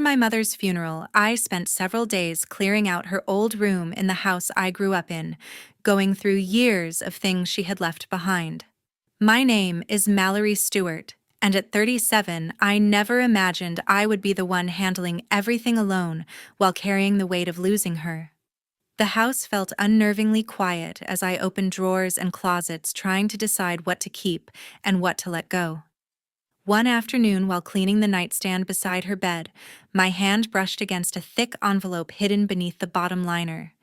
my mother's funeral, I spent several days clearing out her old room in the house I grew up in, going through years of things she had left behind. My name is Mallory Stewart, and at 37, I never imagined I would be the one handling everything alone while carrying the weight of losing her. The house felt unnervingly quiet as I opened drawers and closets trying to decide what to keep and what to let go. One afternoon, while cleaning the nightstand beside her bed, my hand brushed against a thick envelope hidden beneath the bottom liner.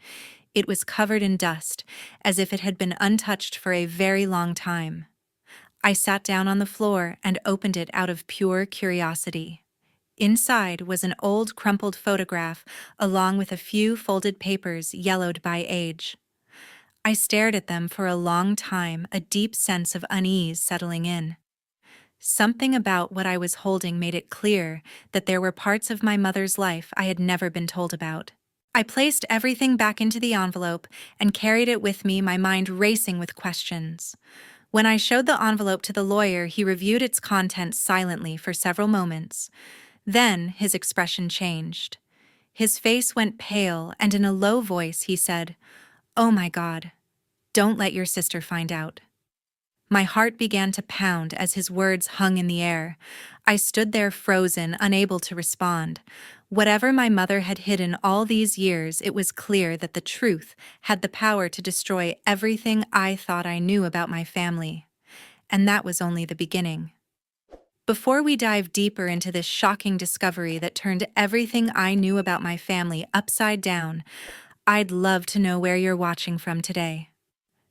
It was covered in dust, as if it had been untouched for a very long time. I sat down on the floor and opened it out of pure curiosity. Inside was an old, crumpled photograph, along with a few folded papers yellowed by age. I stared at them for a long time, a deep sense of unease settling in. Something about what I was holding made it clear that there were parts of my mother's life I had never been told about. I placed everything back into the envelope and carried it with me, my mind racing with questions. When I showed the envelope to the lawyer, he reviewed its contents silently for several moments. Then his expression changed. His face went pale, and in a low voice he said, "Oh my God, don't let your sister find out." My heart began to pound as his words hung in the air. I stood there frozen, unable to respond. Whatever my mother had hidden all these years, it was clear that the truth had the power to destroy everything I thought I knew about my family. And that was only the beginning. Before we dive deeper into this shocking discovery that turned everything I knew about my family upside down, I'd love to know where you're watching from today.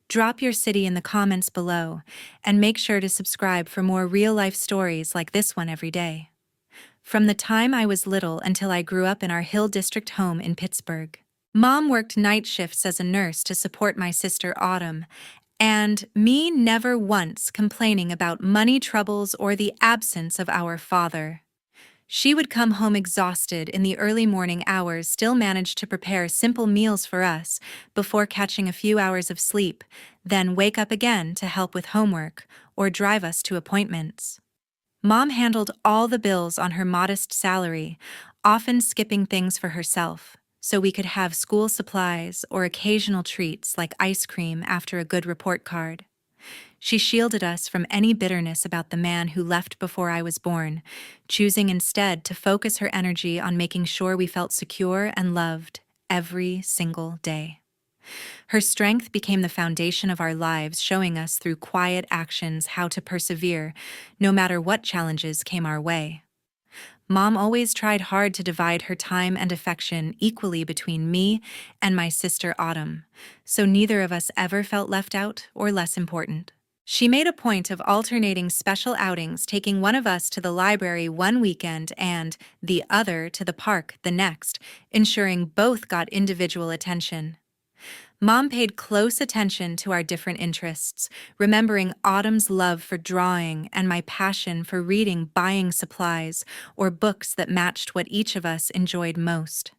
Drop your city in the comments below, and make sure to subscribe for more real-life stories like this one every day. From the time I was little until I grew up in our Hill District home in Pittsburgh. Mom worked night shifts as a nurse to support my sister Autumn, and me never once complaining about money troubles or the absence of our father. She would come home exhausted in the early morning hours, still manage to prepare simple meals for us before catching a few hours of sleep, then wake up again to help with homework or drive us to appointments. Mom handled all the bills on her modest salary, often skipping things for herself, so we could have school supplies or occasional treats like ice cream after a good report card. She shielded us from any bitterness about the man who left before I was born, choosing instead to focus her energy on making sure we felt secure and loved every single day. Her strength became the foundation of our lives, showing us through quiet actions how to persevere, no matter what challenges came our way. Mom always tried hard to divide her time and affection equally between me and my sister Autumn, so neither of us ever felt left out or less important. She made a point of alternating special outings, taking one of us to the library one weekend and the other to the park the next, ensuring both got individual attention. Mom paid close attention to our different interests, remembering Autumn's love for drawing and my passion for reading, buying supplies, or books that matched what each of us enjoyed most.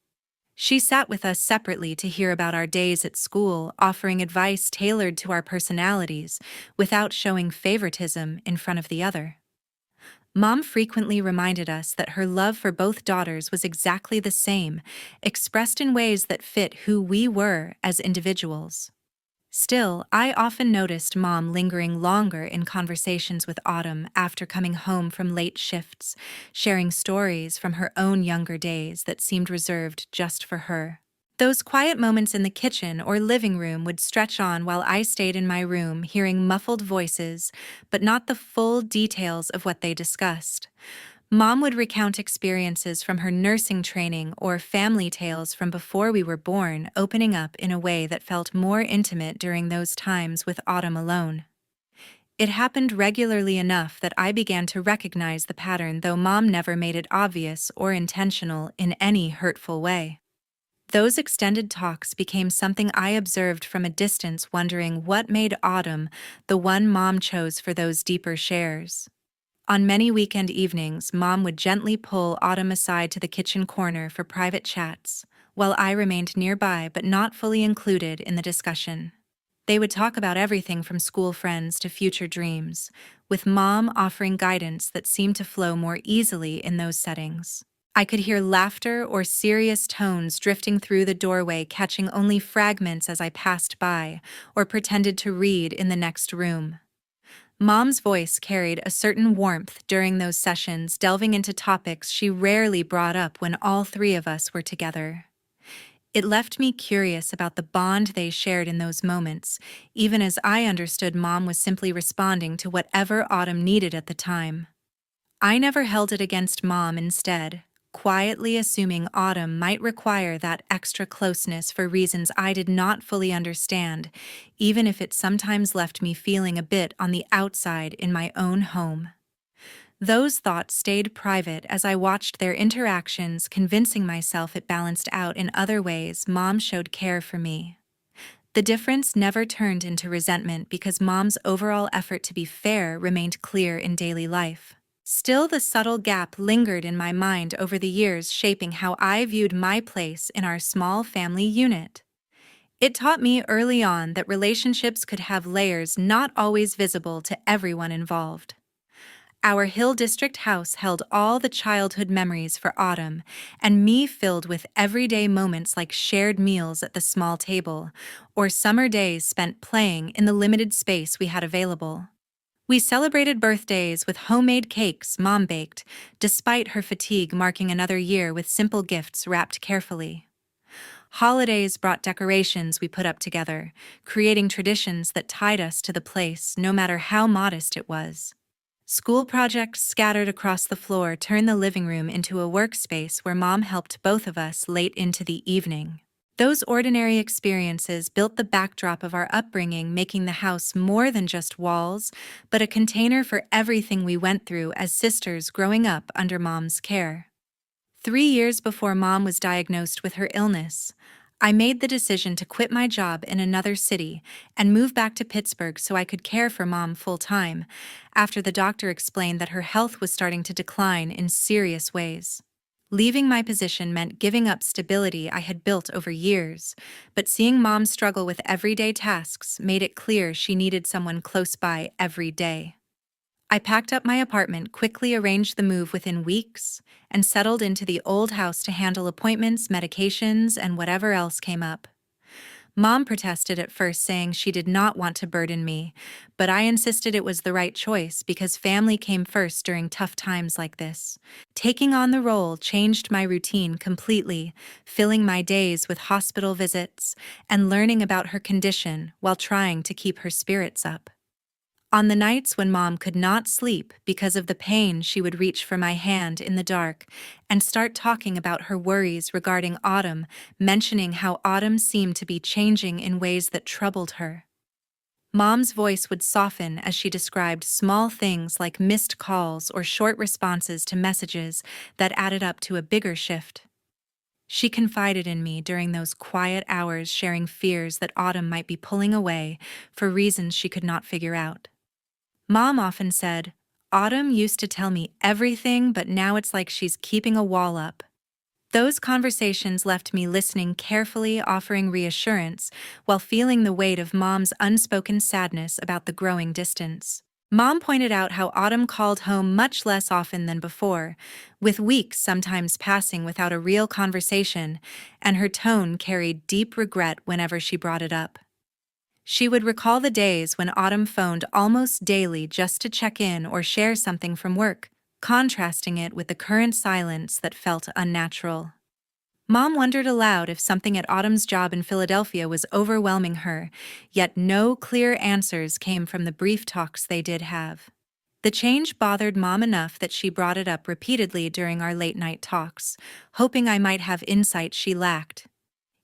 She sat with us separately to hear about our days at school, offering advice tailored to our personalities, without showing favoritism in front of the other. Mom frequently reminded us that her love for both daughters was exactly the same, expressed in ways that fit who we were as individuals. Still, I often noticed Mom lingering longer in conversations with Autumn after coming home from late shifts, sharing stories from her own younger days that seemed reserved just for her. Those quiet moments in the kitchen or living room would stretch on while I stayed in my room, hearing muffled voices, but not the full details of what they discussed. Mom would recount experiences from her nursing training or family tales from before we were born, opening up in a way that felt more intimate during those times with Autumn alone. It happened regularly enough that I began to recognize the pattern, though Mom never made it obvious or intentional in any hurtful way. Those extended talks became something I observed from a distance, wondering what made Autumn the one Mom chose for those deeper shares. On many weekend evenings, Mom would gently pull Autumn aside to the kitchen corner for private chats, while I remained nearby but not fully included in the discussion. They would talk about everything from school friends to future dreams, with Mom offering guidance that seemed to flow more easily in those settings. I could hear laughter or serious tones drifting through the doorway, catching only fragments as I passed by or pretended to read in the next room. Mom's voice carried a certain warmth during those sessions, delving into topics she rarely brought up when all three of us were together. It left me curious about the bond they shared in those moments, even as I understood Mom was simply responding to whatever Autumn needed at the time. I never held it against Mom, instead, quietly assuming Autumn might require that extra closeness for reasons I did not fully understand, even if it sometimes left me feeling a bit on the outside in my own home. Those thoughts stayed private as I watched their interactions, convincing myself it balanced out in other ways. Mom showed care for me. The difference never turned into resentment because Mom's overall effort to be fair remained clear in daily life. Still, the subtle gap lingered in my mind over the years, shaping how I viewed my place in our small family unit. It taught me early on that relationships could have layers not always visible to everyone involved. Our Hill District house held all the childhood memories for Autumn, and me filled with everyday moments like shared meals at the small table, or summer days spent playing in the limited space we had available. We celebrated birthdays with homemade cakes Mom baked, despite her fatigue marking another year with simple gifts wrapped carefully. Holidays brought decorations we put up together, creating traditions that tied us to the place no matter how modest it was. School projects scattered across the floor turned the living room into a workspace where Mom helped both of us late into the evening. Those ordinary experiences built the backdrop of our upbringing, making the house more than just walls, but a container for everything we went through as sisters growing up under Mom's care. 3 years before Mom was diagnosed with her illness, I made the decision to quit my job in another city and move back to Pittsburgh so I could care for Mom full-time, after the doctor explained that her health was starting to decline in serious ways. Leaving my position meant giving up stability I had built over years, but seeing Mom struggle with everyday tasks made it clear she needed someone close by every day. I packed up my apartment, quickly arranged the move within weeks, and settled into the old house to handle appointments, medications, and whatever else came up. Mom protested at first, saying she did not want to burden me, but I insisted it was the right choice because family came first during tough times like this. Taking on the role changed my routine completely, filling my days with hospital visits and learning about her condition while trying to keep her spirits up. On the nights when Mom could not sleep because of the pain, she would reach for my hand in the dark and start talking about her worries regarding Autumn, mentioning how Autumn seemed to be changing in ways that troubled her. Mom's voice would soften as she described small things like missed calls or short responses to messages that added up to a bigger shift. She confided in me during those quiet hours, sharing fears that Autumn might be pulling away for reasons she could not figure out. Mom often said, "Autumn used to tell me everything, but now it's like she's keeping a wall up." Those conversations left me listening carefully, offering reassurance, while feeling the weight of Mom's unspoken sadness about the growing distance. Mom pointed out how Autumn called home much less often than before, with weeks sometimes passing without a real conversation, and her tone carried deep regret whenever she brought it up. She would recall the days when Autumn phoned almost daily just to check in or share something from work, contrasting it with the current silence that felt unnatural. Mom wondered aloud if something at Autumn's job in Philadelphia was overwhelming her, yet no clear answers came from the brief talks they did have. The change bothered Mom enough that she brought it up repeatedly during our late-night talks, hoping I might have insight she lacked.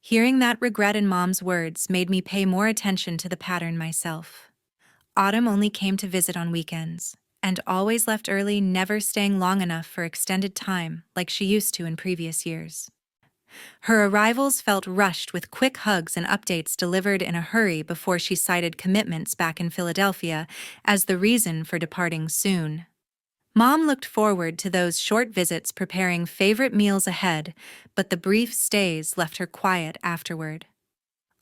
Hearing that regret in Mom's words made me pay more attention to the pattern myself. Autumn only came to visit on weekends, and always left early, never staying long enough for extended time like she used to in previous years. Her arrivals felt rushed, with quick hugs and updates delivered in a hurry before she cited commitments back in Philadelphia as the reason for departing soon. Mom looked forward to those short visits, preparing favorite meals ahead, but the brief stays left her quiet afterward.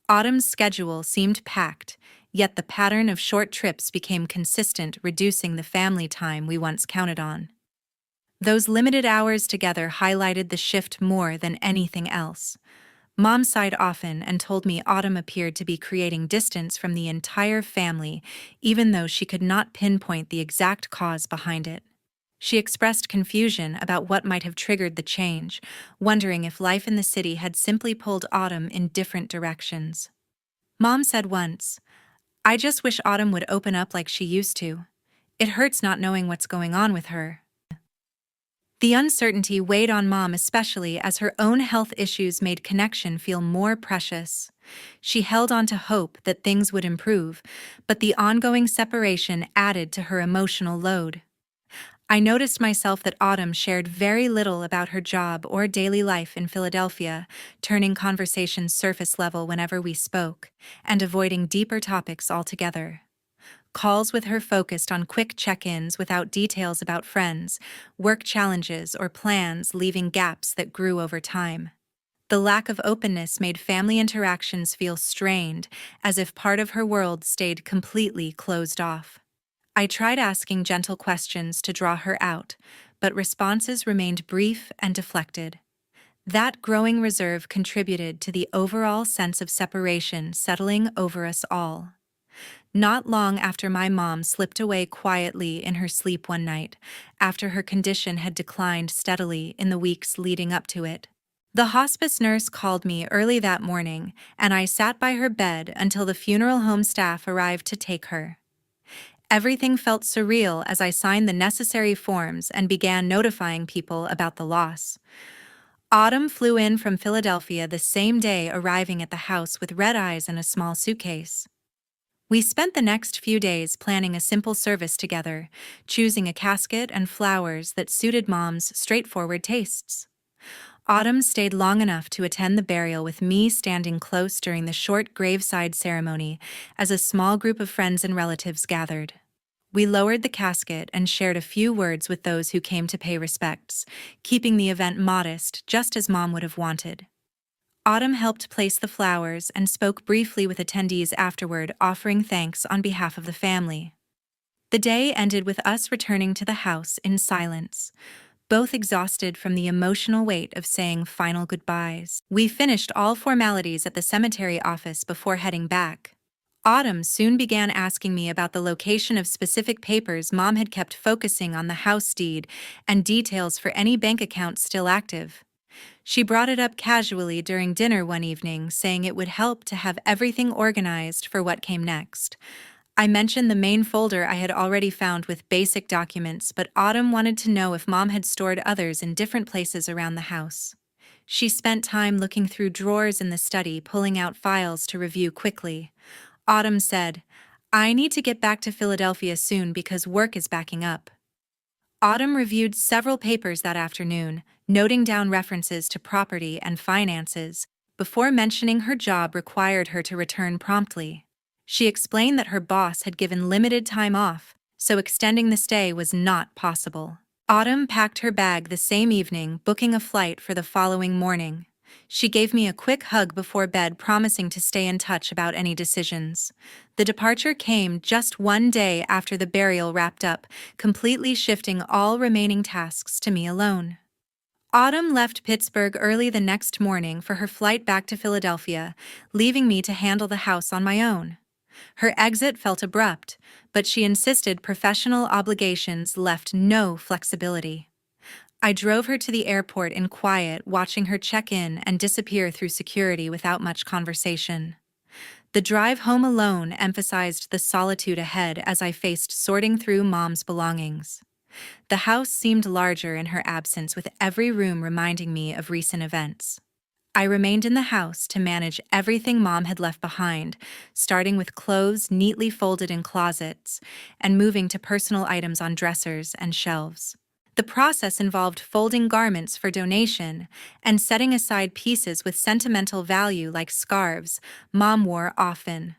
Autumn's schedule seemed packed, yet the pattern of short trips became consistent, reducing the family time we once counted on. Those limited hours together highlighted the shift more than anything else. Mom sighed often and told me Autumn appeared to be creating distance from the entire family, even though she could not pinpoint the exact cause behind it. She expressed confusion about what might have triggered the change, wondering if life in the city had simply pulled Autumn in different directions. Mom said once, "I just wish Autumn would open up like she used to. It hurts not knowing what's going on with her." The uncertainty weighed on Mom especially as her own health issues made connection feel more precious. She held on to hope that things would improve, but the ongoing separation added to her emotional load. I noticed myself that Autumn shared very little about her job or daily life in Philadelphia, turning conversations surface level whenever we spoke, and avoiding deeper topics altogether. Calls with her focused on quick check-ins without details about friends, work challenges, or plans, leaving gaps that grew over time. The lack of openness made family interactions feel strained, as if part of her world stayed completely closed off. I tried asking gentle questions to draw her out, but responses remained brief and deflected. That growing reserve contributed to the overall sense of separation settling over us all. Not long after my mom slipped away quietly in her sleep one night, after her condition had declined steadily in the weeks leading up to it. The hospice nurse called me early that morning, and I sat by her bed until the funeral home staff arrived to take her. Everything felt surreal as I signed the necessary forms and began notifying people about the loss. Autumn flew in from Philadelphia the same day, arriving at the house with red eyes and a small suitcase. We spent the next few days planning a simple service together, choosing a casket and flowers that suited Mom's straightforward tastes. Autumn stayed long enough to attend the burial with me standing close during the short graveside ceremony as a small group of friends and relatives gathered. We lowered the casket and shared a few words with those who came to pay respects, keeping the event modest just as Mom would have wanted. Autumn helped place the flowers and spoke briefly with attendees afterward, offering thanks on behalf of the family. The day ended with us returning to the house in silence, both exhausted from the emotional weight of saying final goodbyes. We finished all formalities at the cemetery office before heading back. Autumn soon began asking me about the location of specific papers Mom had kept, focusing on the house deed and details for any bank accounts still active. She brought it up casually during dinner one evening, saying it would help to have everything organized for what came next. I mentioned the main folder I had already found with basic documents, but Autumn wanted to know if Mom had stored others in different places around the house. She spent time looking through drawers in the study, pulling out files to review quickly. Autumn said, "I need to get back to Philadelphia soon because work is backing up." Autumn reviewed several papers that afternoon, noting down references to property and finances, before mentioning her job required her to return promptly. She explained that her boss had given limited time off, so extending the stay was not possible. Autumn packed her bag the same evening, booking a flight for the following morning. She gave me a quick hug before bed, promising to stay in touch about any decisions. The departure came just one day after the burial wrapped up, completely shifting all remaining tasks to me alone. Autumn left Pittsburgh early the next morning for her flight back to Philadelphia, leaving me to handle the house on my own. Her exit felt abrupt, but she insisted professional obligations left no flexibility. I drove her to the airport in quiet, watching her check in and disappear through security without much conversation. The drive home alone emphasized the solitude ahead as I faced sorting through Mom's belongings. The house seemed larger in her absence, with every room reminding me of recent events. I remained in the house to manage everything Mom had left behind, starting with clothes neatly folded in closets and moving to personal items on dressers and shelves. The process involved folding garments for donation and setting aside pieces with sentimental value like scarves Mom wore often.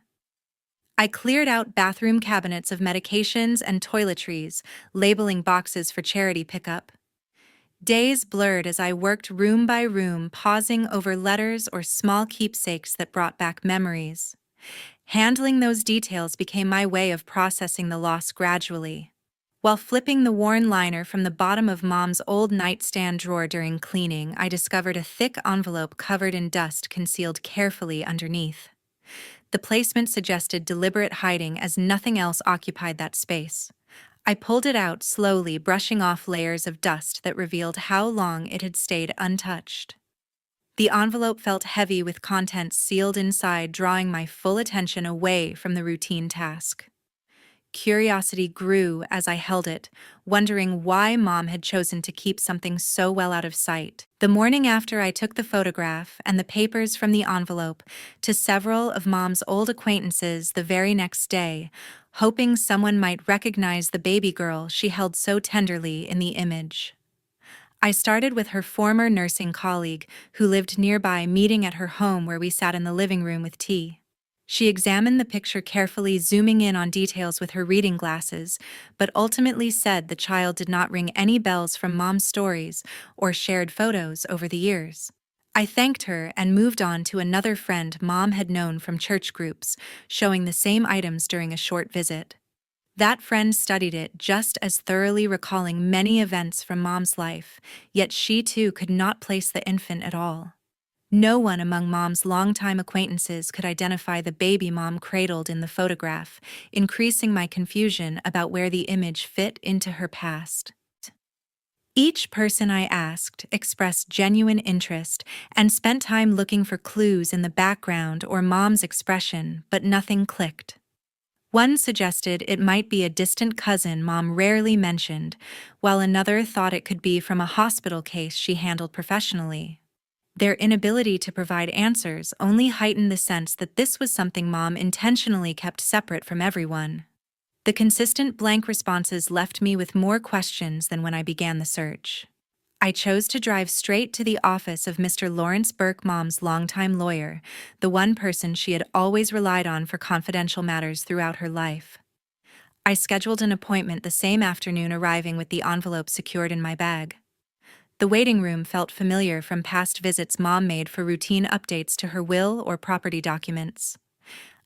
I cleared out bathroom cabinets of medications and toiletries, labeling boxes for charity pickup. Days blurred as I worked room by room, pausing over letters or small keepsakes that brought back memories. Handling those details became my way of processing the loss gradually. While flipping the worn liner from the bottom of Mom's old nightstand drawer during cleaning, I discovered a thick envelope covered in dust concealed carefully underneath. The placement suggested deliberate hiding as nothing else occupied that space. I pulled it out slowly, brushing off layers of dust that revealed how long it had stayed untouched. The envelope felt heavy with contents sealed inside, drawing my full attention away from the routine task. Curiosity grew as I held it, wondering why Mom had chosen to keep something so well out of sight. The morning after, I took the photograph and the papers from the envelope to several of Mom's old acquaintances the very next day, hoping someone might recognize the baby girl she held so tenderly in the image. I started with her former nursing colleague, who lived nearby, meeting at her home where we sat in the living room with tea. She examined the picture carefully, zooming in on details with her reading glasses, but ultimately said the child did not ring any bells from Mom's stories or shared photos over the years. I thanked her and moved on to another friend Mom had known from church groups, showing the same items during a short visit. That friend studied it just as thoroughly, recalling many events from Mom's life, yet she too could not place the infant at all. No one among Mom's longtime acquaintances could identify the baby Mom cradled in the photograph, increasing my confusion about where the image fit into her past. Each person I asked expressed genuine interest and spent time looking for clues in the background or Mom's expression, but nothing clicked. One suggested it might be a distant cousin Mom rarely mentioned, while another thought it could be from a hospital case she handled professionally. Their inability to provide answers only heightened the sense that this was something Mom intentionally kept separate from everyone. The consistent blank responses left me with more questions than when I began the search. I chose to drive straight to the office of Mr. Lawrence Burke, Mom's longtime lawyer, the one person she had always relied on for confidential matters throughout her life. I scheduled an appointment the same afternoon, arriving with the envelope secured in my bag. The waiting room felt familiar from past visits Mom made for routine updates to her will or property documents.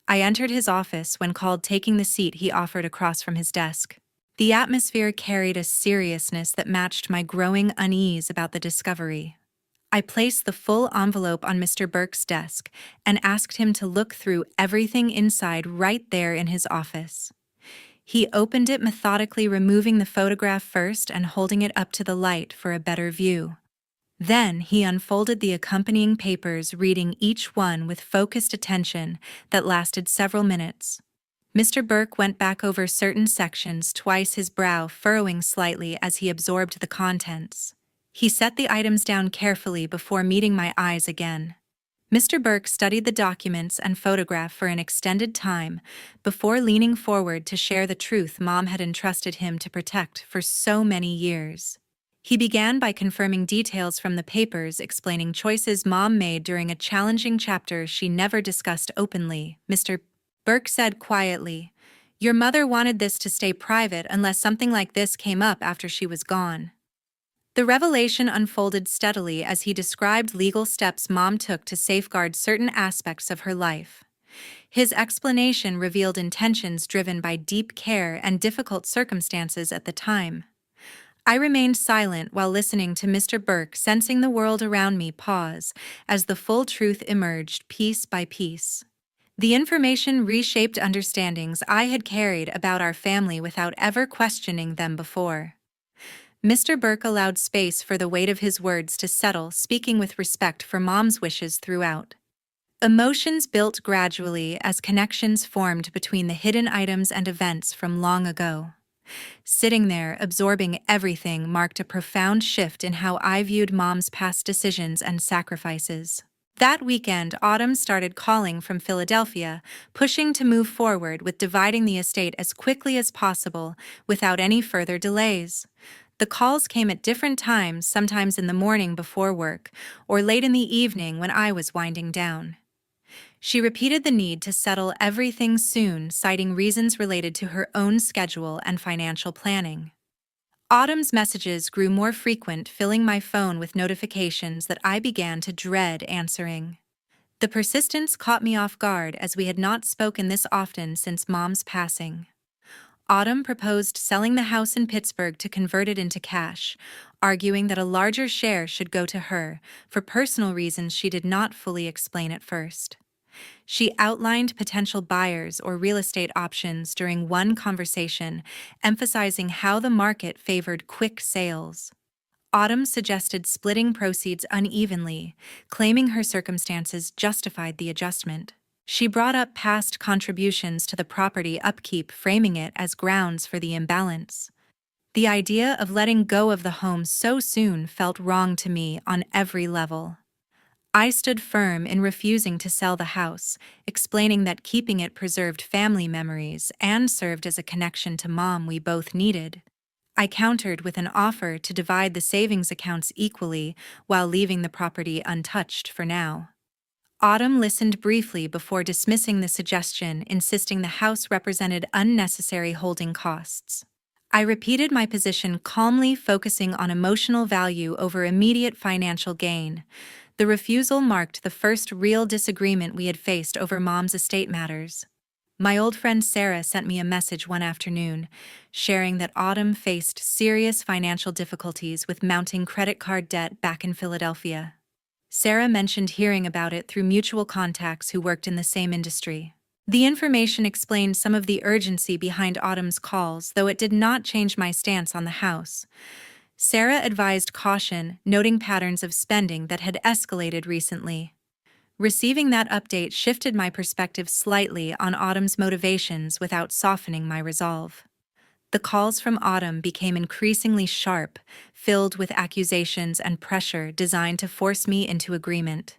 I entered his office when called, taking the seat he offered across from his desk. The atmosphere carried a seriousness that matched my growing unease about the discovery. I placed the full envelope on Mr. Burke's desk and asked him to look through everything inside right there in his office. He opened it methodically, removing the photograph first and holding it up to the light for a better view. Then he unfolded the accompanying papers, reading each one with focused attention that lasted several minutes. Mr. Burke went back over certain sections twice, his brow furrowing slightly as he absorbed the contents. He set the items down carefully before meeting my eyes again. Mr. Burke studied the documents and photograph for an extended time before leaning forward to share the truth Mom had entrusted him to protect for so many years. He began by confirming details from the papers, explaining choices Mom made during a challenging chapter she never discussed openly. Mr. Burke said quietly, "Your mother wanted this to stay private unless something like this came up after she was gone." The revelation unfolded steadily as he described legal steps Mom took to safeguard certain aspects of her life. His explanation revealed intentions driven by deep care and difficult circumstances at the time. I remained silent while listening to Mr. Burke, sensing the world around me pause as the full truth emerged piece by piece. The information reshaped understandings I had carried about our family without ever questioning them before. Mr. Burke allowed space for the weight of his words to settle, speaking with respect for Mom's wishes throughout. Emotions built gradually as connections formed between the hidden items and events from long ago. Sitting there, absorbing everything, marked a profound shift in how I viewed Mom's past decisions and sacrifices. That weekend, Autumn started calling from Philadelphia, pushing to move forward with dividing the estate as quickly as possible, without any further delays. The calls came at different times, sometimes in the morning before work, or late in the evening when I was winding down. She repeated the need to settle everything soon, citing reasons related to her own schedule and financial planning. Autumn's messages grew more frequent, filling my phone with notifications that I began to dread answering. The persistence caught me off guard, as we had not spoken this often since Mom's passing. Autumn proposed selling the house in Pittsburgh to convert it into cash, arguing that a larger share should go to her, for personal reasons she did not fully explain at first. She outlined potential buyers or real estate options during one conversation, emphasizing how the market favored quick sales. Autumn suggested splitting proceeds unevenly, claiming her circumstances justified the adjustment. She brought up past contributions to the property upkeep, framing it as grounds for the imbalance. The idea of letting go of the home so soon felt wrong to me on every level. I stood firm in refusing to sell the house, explaining that keeping it preserved family memories and served as a connection to Mom we both needed. I countered with an offer to divide the savings accounts equally while leaving the property untouched for now. Autumn listened briefly before dismissing the suggestion, insisting the house represented unnecessary holding costs. I repeated my position calmly, focusing on emotional value over immediate financial gain. The refusal marked the first real disagreement we had faced over Mom's estate matters. My old friend Sarah sent me a message one afternoon, sharing that Autumn faced serious financial difficulties with mounting credit card debt back in Philadelphia. Sarah mentioned hearing about it through mutual contacts who worked in the same industry. The information explained some of the urgency behind Autumn's calls, though it did not change my stance on the house. Sarah advised caution, noting patterns of spending that had escalated recently. Receiving that update shifted my perspective slightly on Autumn's motivations without softening my resolve. The calls from Autumn became increasingly sharp, filled with accusations and pressure designed to force me into agreement.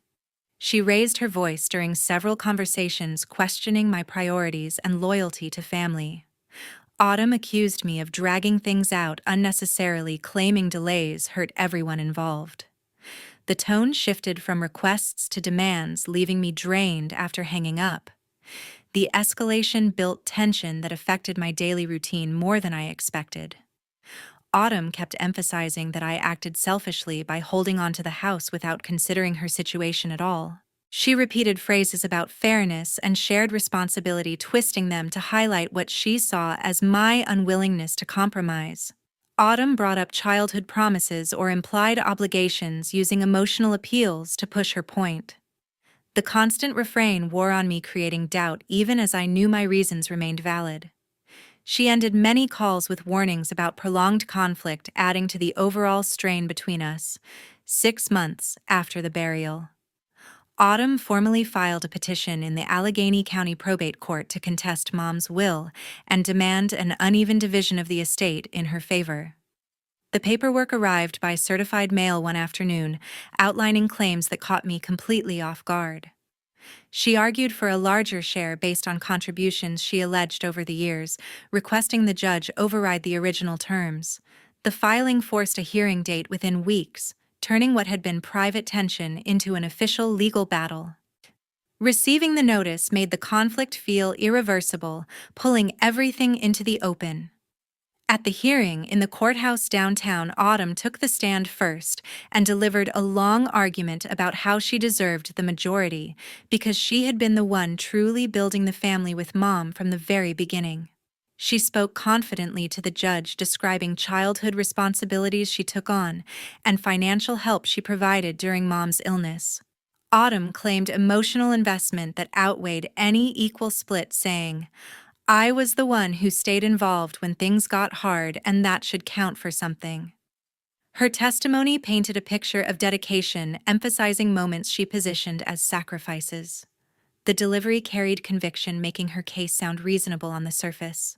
She raised her voice during several conversations, questioning my priorities and loyalty to family. Autumn accused me of dragging things out unnecessarily, claiming delays hurt everyone involved. The tone shifted from requests to demands, leaving me drained after hanging up. The escalation built tension that affected my daily routine more than I expected. Autumn kept emphasizing that I acted selfishly by holding on to the house without considering her situation at all. She repeated phrases about fairness and shared responsibility, twisting them to highlight what she saw as my unwillingness to compromise. Autumn brought up childhood promises or implied obligations, using emotional appeals to push her point. The constant refrain wore on me, creating doubt even as I knew my reasons remained valid. She ended many calls with warnings about prolonged conflict, adding to the overall strain between us. 6 months after the burial, Autumn formally filed a petition in the Allegheny County Probate Court to contest Mom's will and demand an uneven division of the estate in her favor. The paperwork arrived by certified mail one afternoon, outlining claims that caught me completely off guard. She argued for a larger share based on contributions she alleged over the years, requesting the judge override the original terms. The filing forced a hearing date within weeks, turning what had been private tension into an official legal battle. Receiving the notice made the conflict feel irreversible, pulling everything into the open. At the hearing in the courthouse downtown, Autumn took the stand first and delivered a long argument about how she deserved the majority because she had been the one truly building the family with Mom from the very beginning. She spoke confidently to the judge, describing childhood responsibilities she took on and financial help she provided during Mom's illness. Autumn claimed emotional investment that outweighed any equal split, saying, "I was the one who stayed involved when things got hard, and that should count for something." Her testimony painted a picture of dedication, emphasizing moments she positioned as sacrifices. The delivery carried conviction, making her case sound reasonable on the surface.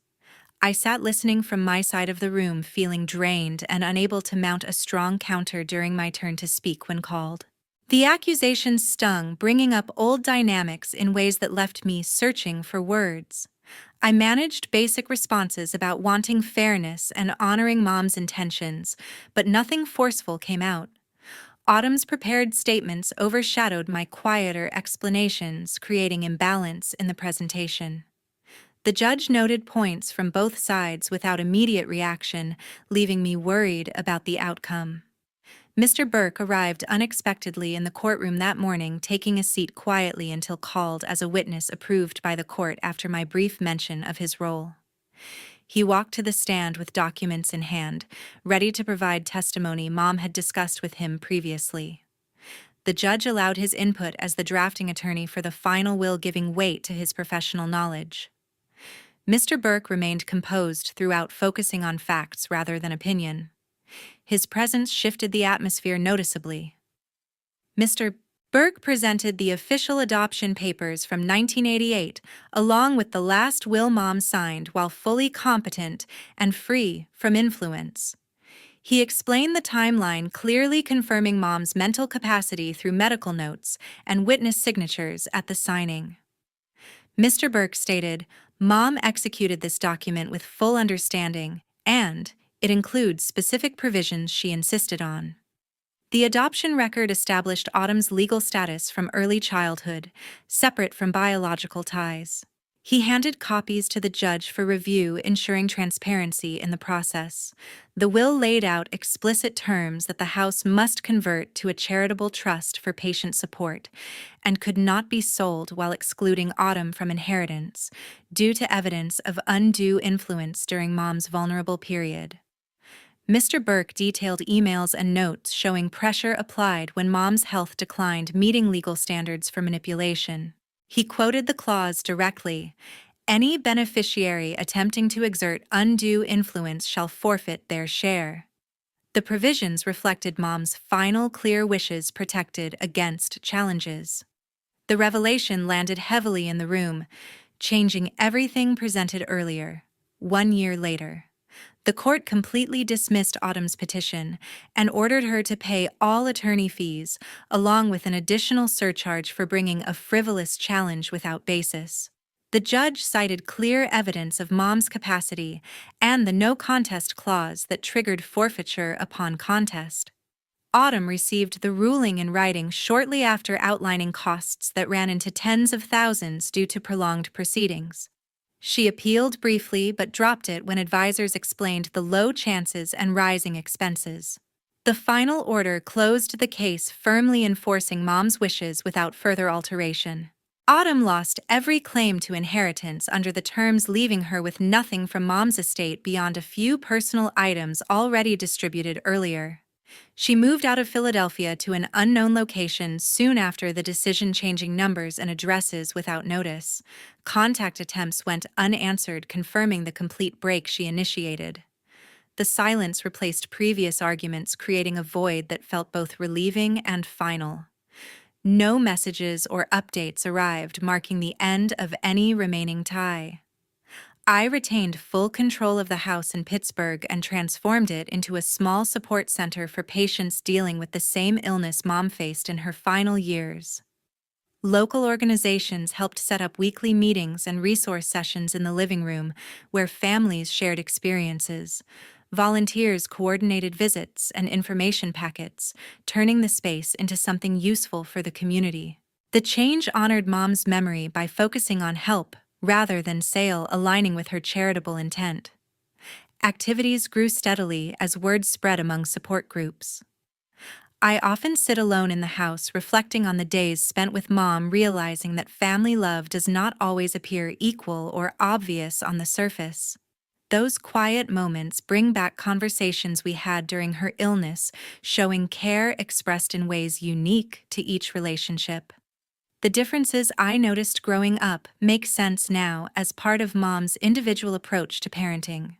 I sat listening from my side of the room, feeling drained and unable to mount a strong counter during my turn to speak when called. The accusations stung, bringing up old dynamics in ways that left me searching for words. I managed basic responses about wanting fairness and honoring Mom's intentions, but nothing forceful came out. Autumn's prepared statements overshadowed my quieter explanations, creating imbalance in the presentation. The judge noted points from both sides without immediate reaction, leaving me worried about the outcome. Mr. Burke arrived unexpectedly in the courtroom that morning, taking a seat quietly until called as a witness approved by the court after my brief mention of his role. He walked to the stand with documents in hand, ready to provide testimony Mom had discussed with him previously. The judge allowed his input as the drafting attorney for the final will, giving weight to his professional knowledge. Mr. Burke remained composed throughout, focusing on facts rather than opinion. His presence shifted the atmosphere noticeably. Mr. Burke presented the official adoption papers from 1988, along with the last will Mom signed, while fully competent and free from influence. He explained the timeline, clearly confirming Mom's mental capacity through medical notes and witness signatures at the signing. Mr. Burke stated, "Mom executed this document with full understanding, and it includes specific provisions she insisted on." The adoption record established Autumn's legal status from early childhood, separate from biological ties. He handed copies to the judge for review, ensuring transparency in the process. The will laid out explicit terms that the house must convert to a charitable trust for patient support and could not be sold, while excluding Autumn from inheritance due to evidence of undue influence during Mom's vulnerable period. Mr. Burke detailed emails and notes showing pressure applied when Mom's health declined, meeting legal standards for manipulation. He quoted the clause directly, "Any beneficiary attempting to exert undue influence shall forfeit their share." The provisions reflected Mom's final clear wishes, protected against challenges. The revelation landed heavily in the room, changing everything presented earlier. 1 year later, the court completely dismissed Autumn's petition and ordered her to pay all attorney fees, along with an additional surcharge for bringing a frivolous challenge without basis. The judge cited clear evidence of Mom's capacity and the no contest clause that triggered forfeiture upon contest. Autumn received the ruling in writing shortly after, outlining costs that ran into tens of thousands due to prolonged proceedings. She appealed briefly but dropped it when advisors explained the low chances and rising expenses. The final order closed the case, firmly enforcing Mom's wishes without further alteration. Autumn lost every claim to inheritance under the terms, leaving her with nothing from Mom's estate beyond a few personal items already distributed earlier. She moved out of Philadelphia to an unknown location soon after the decision, changing numbers and addresses without notice. Contact attempts went unanswered, confirming the complete break she initiated. The silence replaced previous arguments, creating a void that felt both relieving and final. No messages or updates arrived, marking the end of any remaining tie. I retained full control of the house in Pittsburgh and transformed it into a small support center for patients dealing with the same illness Mom faced in her final years. Local organizations helped set up weekly meetings and resource sessions in the living room, where families shared experiences. Volunteers coordinated visits and information packets, turning the space into something useful for the community. The change honored Mom's memory by focusing on help rather than sale, aligning with her charitable intent. Activities grew steadily as word spread among support groups. I often sit alone in the house, reflecting on the days spent with Mom, realizing that family love does not always appear equal or obvious on the surface. Those quiet moments bring back conversations we had during her illness, showing care expressed in ways unique to each relationship. The differences I noticed growing up make sense now as part of Mom's individual approach to parenting.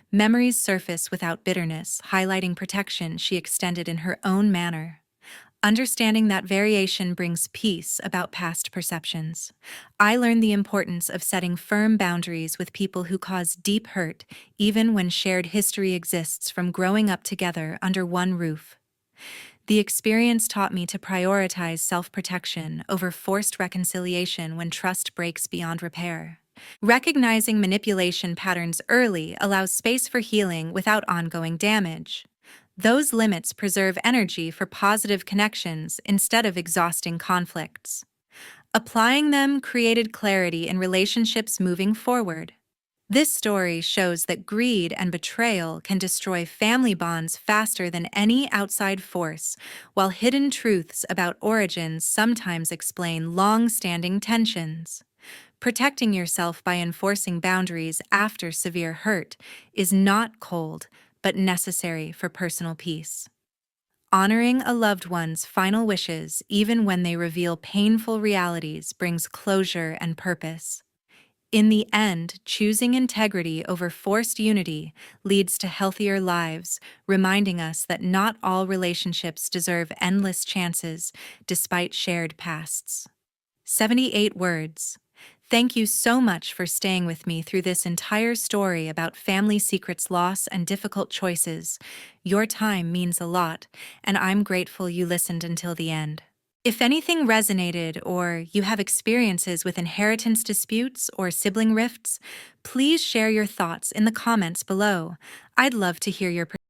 Memories surface without bitterness, highlighting protection she extended in her own manner. Understanding that variation brings peace about past perceptions. I learned the importance of setting firm boundaries with people who cause deep hurt, even when shared history exists from growing up together under one roof. The experience taught me to prioritize self-protection over forced reconciliation when trust breaks beyond repair. Recognizing manipulation patterns early allows space for healing without ongoing damage. Those limits preserve energy for positive connections instead of exhausting conflicts. Applying them created clarity in relationships moving forward. This story shows that greed and betrayal can destroy family bonds faster than any outside force, while hidden truths about origins sometimes explain long-standing tensions. Protecting yourself by enforcing boundaries after severe hurt is not cold, but necessary for personal peace. Honoring a loved one's final wishes, even when they reveal painful realities, brings closure and purpose. In the end, choosing integrity over forced unity leads to healthier lives, reminding us that not all relationships deserve endless chances despite shared pasts. 78 words. Thank you so much for staying with me through this entire story about family secrets, loss, and difficult choices. Your time means a lot, and I'm grateful you listened until the end. If anything resonated or you have experiences with inheritance disputes or sibling rifts, please share your thoughts in the comments below. I'd love to hear your